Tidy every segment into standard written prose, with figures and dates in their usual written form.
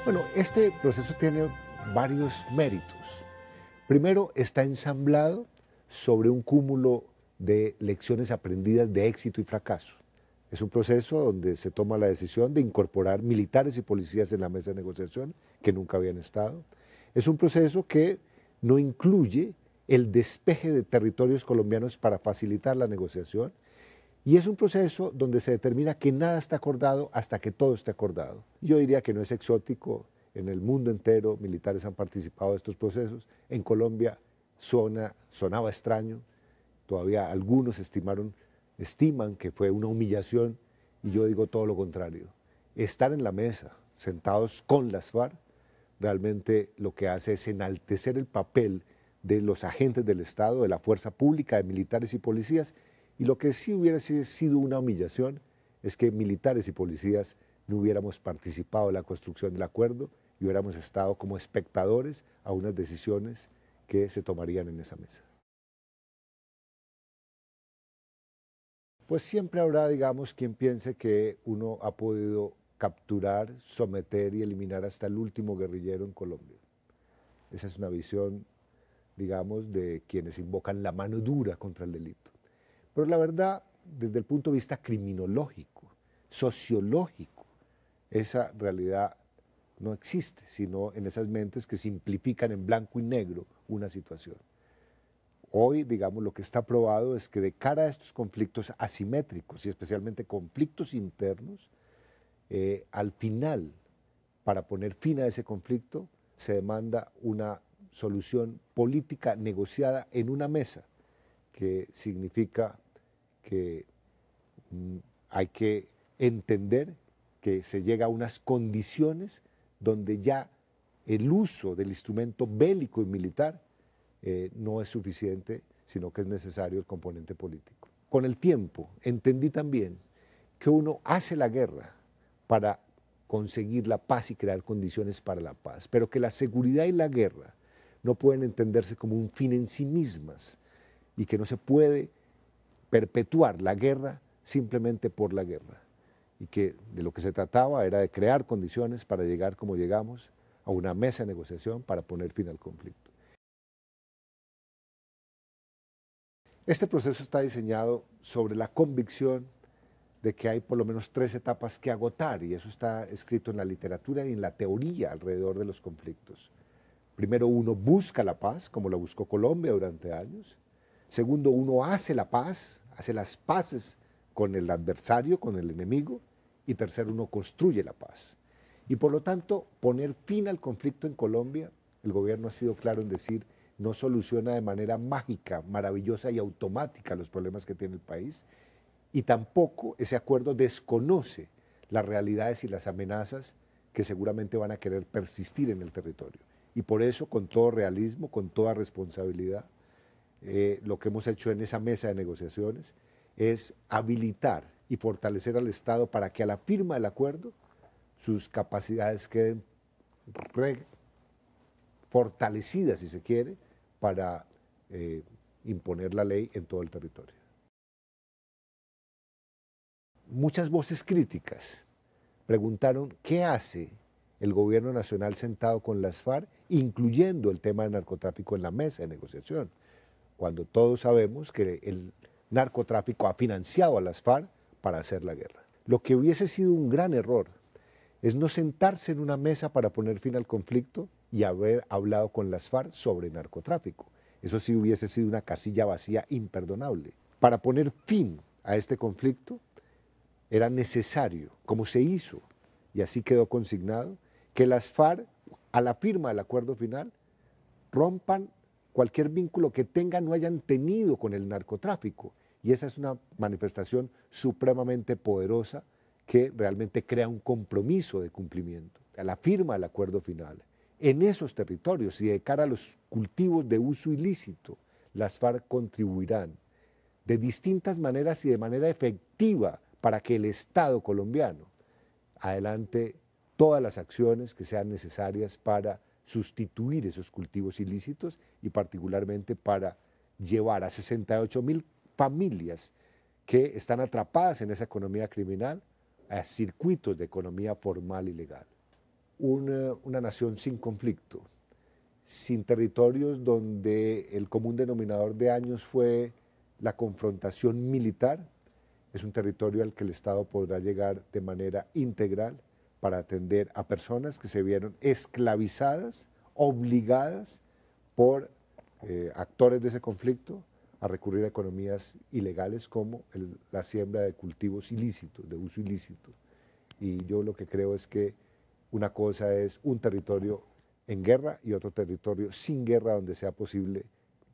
Bueno, este proceso tiene varios méritos. Primero, está ensamblado sobre un cúmulo de lecciones aprendidas de éxito y fracaso. Es un proceso donde se toma la decisión de incorporar militares y policías en la mesa de negociación que nunca habían estado. Es un proceso que no incluye el despeje de territorios colombianos para facilitar la negociación, y es un proceso donde se determina que nada está acordado hasta que todo esté acordado. Yo diría que no es exótico, en el mundo entero militares han participado de estos procesos. En Colombia sonaba extraño, todavía algunos estiman que fue una humillación, y yo digo todo lo contrario. Estar en la mesa, sentados con las FARC, realmente lo que hace es enaltecer el papel de los agentes del Estado, de la fuerza pública, de militares y policías, y lo que sí hubiera sido una humillación es que militares y policías no hubiéramos participado en la construcción del acuerdo y hubiéramos estado como espectadores a unas decisiones que se tomarían en esa mesa. Pues siempre habrá, digamos, quien piense que uno ha podido capturar, someter y eliminar hasta el último guerrillero en Colombia. Esa es una visión, digamos, de quienes invocan la mano dura contra el delito. Pero la verdad, desde el punto de vista criminológico, sociológico, esa realidad no existe, sino en esas mentes que simplifican en blanco y negro una situación. Hoy, digamos, lo que está probado es que de cara a estos conflictos asimétricos y especialmente conflictos internos, al final, para poner fin a ese conflicto, se demanda una solución política negociada en una mesa, que significa que hay que entender que se llega a unas condiciones donde ya el uso del instrumento bélico y militar no es suficiente, sino que es necesario el componente político. Con el tiempo entendí también que uno hace la guerra para conseguir la paz y crear condiciones para la paz, pero que la seguridad y la guerra no pueden entenderse como un fin en sí mismas y que no se puede perpetuar la guerra simplemente por la guerra, y que de lo que se trataba era de crear condiciones para llegar como llegamos a una mesa de negociación para poner fin al conflicto. Este proceso está diseñado sobre la convicción de que hay por lo menos 3 etapas que agotar, y eso está escrito en la literatura y en la teoría alrededor de los conflictos. Primero, uno busca la paz, como la buscó Colombia durante años. Segundo, uno hace la paz, hace las paces con el adversario, con el enemigo. Y tercero, uno construye la paz. Y por lo tanto, poner fin al conflicto en Colombia, el gobierno ha sido claro en decir, no soluciona de manera mágica, maravillosa y automática los problemas que tiene el país, y tampoco ese acuerdo desconoce las realidades y las amenazas que seguramente van a querer persistir en el territorio. Y por eso, con todo realismo, con toda responsabilidad, lo que hemos hecho en esa mesa de negociaciones es habilitar y fortalecer al Estado para que a la firma del acuerdo sus capacidades queden fortalecidas, si se quiere, para imponer la ley en todo el territorio. Muchas voces críticas preguntaron qué hace el gobierno nacional sentado con las FARC, incluyendo el tema del narcotráfico en la mesa de negociación, cuando todos sabemos que el narcotráfico ha financiado a las FARC para hacer la guerra. Lo que hubiese sido un gran error es no sentarse en una mesa para poner fin al conflicto y haber hablado con las FARC sobre narcotráfico. Eso sí hubiese sido una casilla vacía imperdonable. Para poner fin a este conflicto era necesario, como se hizo, y así quedó consignado, que las FARC, a la firma del acuerdo final, rompan cualquier vínculo que tengan o hayan tenido con el narcotráfico. Y esa es una manifestación supremamente poderosa que realmente crea un compromiso de cumplimiento. A la firma del acuerdo final, en esos territorios y de cara a los cultivos de uso ilícito, las FARC contribuirán de distintas maneras y de manera efectiva para que el Estado colombiano adelante todas las acciones que sean necesarias para sustituir esos cultivos ilícitos y particularmente para llevar a 68.000 familias que están atrapadas en esa economía criminal a circuitos de economía formal y legal. una nación sin conflicto, sin territorios donde el común denominador de años fue la confrontación militar. Es un territorio al que el Estado podrá llegar de manera integral para atender a personas que se vieron esclavizadas, obligadas por actores de ese conflicto a recurrir a economías ilegales como la siembra de cultivos ilícitos, de uso ilícito. Y yo lo que creo es que una cosa es un territorio en guerra y otro territorio sin guerra donde sea posible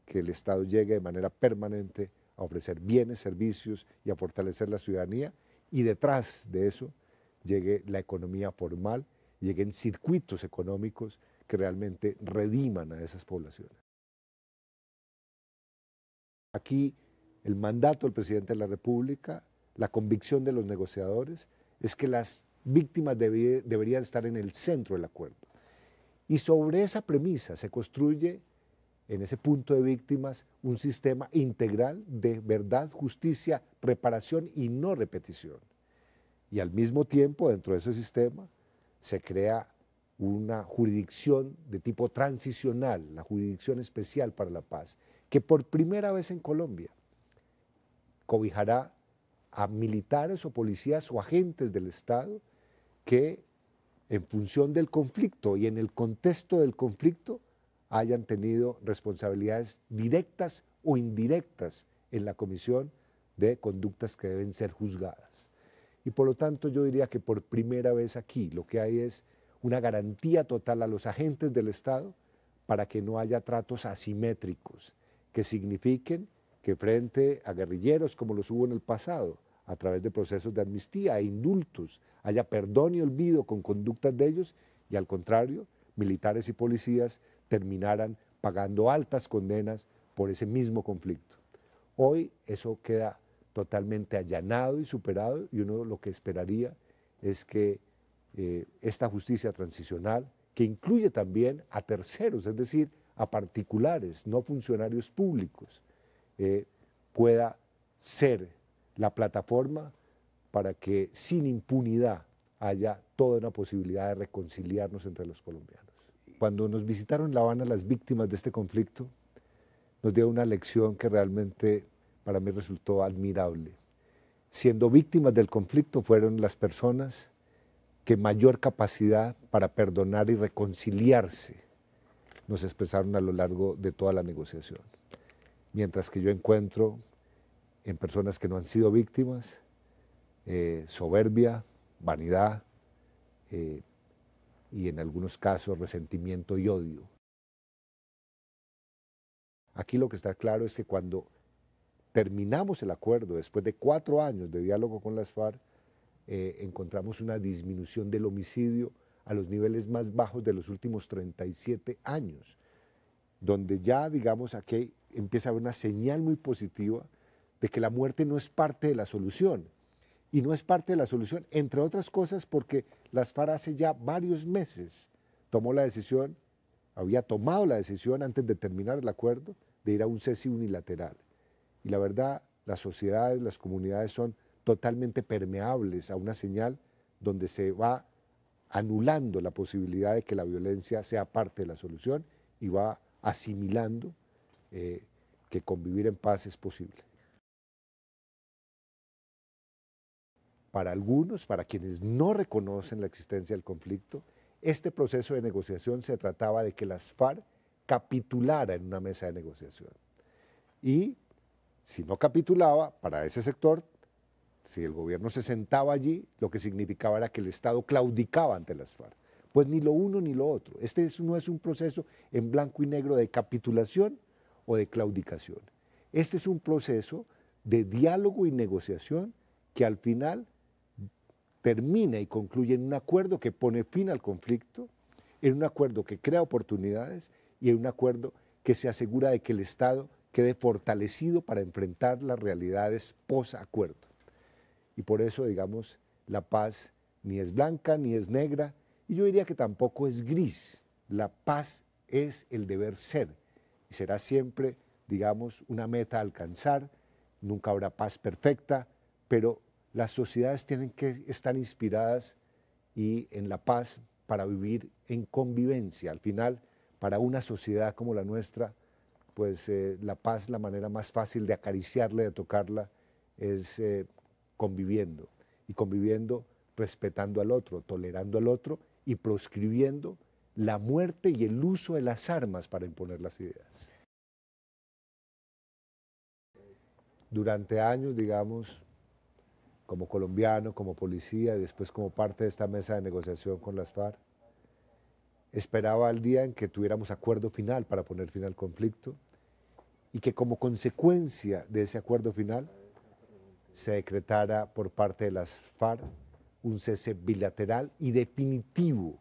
que el Estado llegue de manera permanente a ofrecer bienes, servicios y a fortalecer la ciudadanía, y detrás de eso llegue la economía formal, lleguen circuitos económicos que realmente rediman a esas poblaciones. Aquí el mandato del presidente de la República, la convicción de los negociadores, es que las víctimas deberían estar en el centro del acuerdo. Y sobre esa premisa se construye, en ese punto de víctimas, un sistema integral de verdad, justicia, reparación y no repetición. Y al mismo tiempo, dentro de ese sistema, se crea una jurisdicción de tipo transicional, la Jurisdicción Especial para la Paz, que por primera vez en Colombia cobijará a militares o policías o agentes del Estado que, en función del conflicto y en el contexto del conflicto, hayan tenido responsabilidades directas o indirectas en la comisión de conductas que deben ser juzgadas. Y por lo tanto yo diría que por primera vez aquí lo que hay es una garantía total a los agentes del Estado para que no haya tratos asimétricos que signifiquen que frente a guerrilleros como los hubo en el pasado, a través de procesos de amnistía e indultos, haya perdón y olvido con conductas de ellos, y al contrario, militares y policías terminaran pagando altas condenas por ese mismo conflicto. Hoy eso queda totalmente allanado y superado, y uno lo que esperaría es que esta justicia transicional, que incluye también a terceros, es decir, a particulares, no funcionarios públicos, pueda ser la plataforma para que sin impunidad haya toda una posibilidad de reconciliarnos entre los colombianos. Cuando nos visitaron La Habana las víctimas de este conflicto, nos dio una lección que realmente para mí resultó admirable. Siendo víctimas del conflicto fueron las personas que mayor capacidad para perdonar y reconciliarse nos expresaron a lo largo de toda la negociación. Mientras que yo encuentro en personas que no han sido víctimas soberbia, vanidad y en algunos casos resentimiento y odio. Aquí lo que está claro es que cuando terminamos el acuerdo, después de 4 años de diálogo con las FARC, encontramos una disminución del homicidio a los niveles más bajos de los últimos 37 años, donde ya, digamos, aquí empieza a haber una señal muy positiva de que la muerte no es parte de la solución. Y no es parte de la solución, entre otras cosas, porque las FARC hace ya varios meses había tomado la decisión antes de terminar el acuerdo de ir a un cese unilateral. Y la verdad, las sociedades, las comunidades son totalmente permeables a una señal donde se va anulando la posibilidad de que la violencia sea parte de la solución y va asimilando que convivir en paz es posible. Para algunos, para quienes no reconocen la existencia del conflicto, este proceso de negociación se trataba de que las FARC capitulara en una mesa de negociación. Y si no capitulaba, para ese sector, si el gobierno se sentaba allí, lo que significaba era que el Estado claudicaba ante las FARC. Pues ni lo uno ni lo otro. No es un proceso en blanco y negro de capitulación o de claudicación. Este es un proceso de diálogo y negociación que al final termina y concluye en un acuerdo que pone fin al conflicto, en un acuerdo que crea oportunidades y en un acuerdo que se asegura de que el Estado quede fortalecido para enfrentar las realidades post-acuerdo. Y por eso, digamos, la paz ni es blanca ni es negra, y yo diría que tampoco es gris. La paz es el deber ser y será siempre, digamos, una meta a alcanzar. Nunca habrá paz perfecta, pero las sociedades tienen que estar inspiradas y en la paz para vivir en convivencia. Al final, para una sociedad como la nuestra, pues la paz, la manera más fácil de acariciarla, de tocarla, es conviviendo. Y conviviendo respetando al otro, tolerando al otro y proscribiendo la muerte y el uso de las armas para imponer las ideas. Durante años, digamos, como colombiano, como policía y después como parte de esta mesa de negociación con las FARC, esperaba el día en que tuviéramos acuerdo final para poner fin al conflicto y que como consecuencia de ese acuerdo final se decretara por parte de las FARC un cese bilateral y definitivo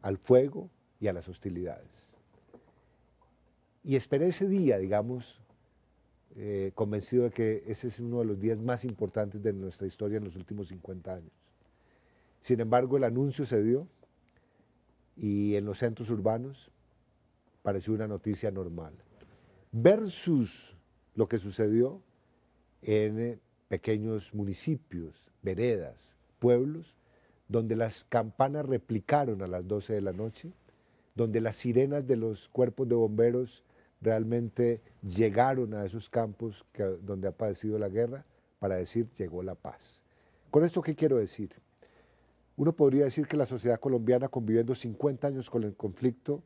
al fuego y a las hostilidades. Y esperé ese día, digamos, convencido de que ese es uno de los días más importantes de nuestra historia en los últimos 50 años. Sin embargo, el anuncio se dio y en los centros urbanos pareció una noticia normal, versus lo que sucedió en pequeños municipios, veredas, pueblos, donde las campanas replicaron a las 12 de la noche, donde las sirenas de los cuerpos de bomberos realmente llegaron a esos campos donde ha padecido la guerra para decir llegó la paz. ¿Con esto qué quiero decir? Uno podría decir que la sociedad colombiana, conviviendo 50 años con el conflicto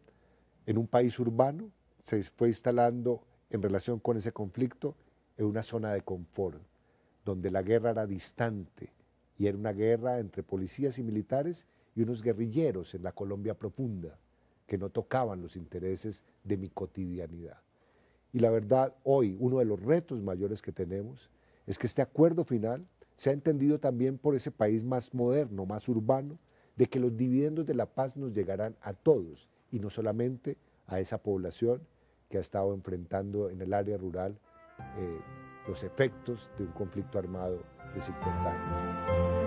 en un país urbano, se fue instalando en relación con ese conflicto en una zona de confort, donde la guerra era distante y era una guerra entre policías y militares y unos guerrilleros en la Colombia profunda que no tocaban los intereses de mi cotidianidad. Y la verdad, hoy uno de los retos mayores que tenemos es que este acuerdo final se ha entendido también por ese país más moderno, más urbano, de que los dividendos de la paz nos llegarán a todos y no solamente a esa población que ha estado enfrentando en el área rural los efectos de un conflicto armado de 50 años.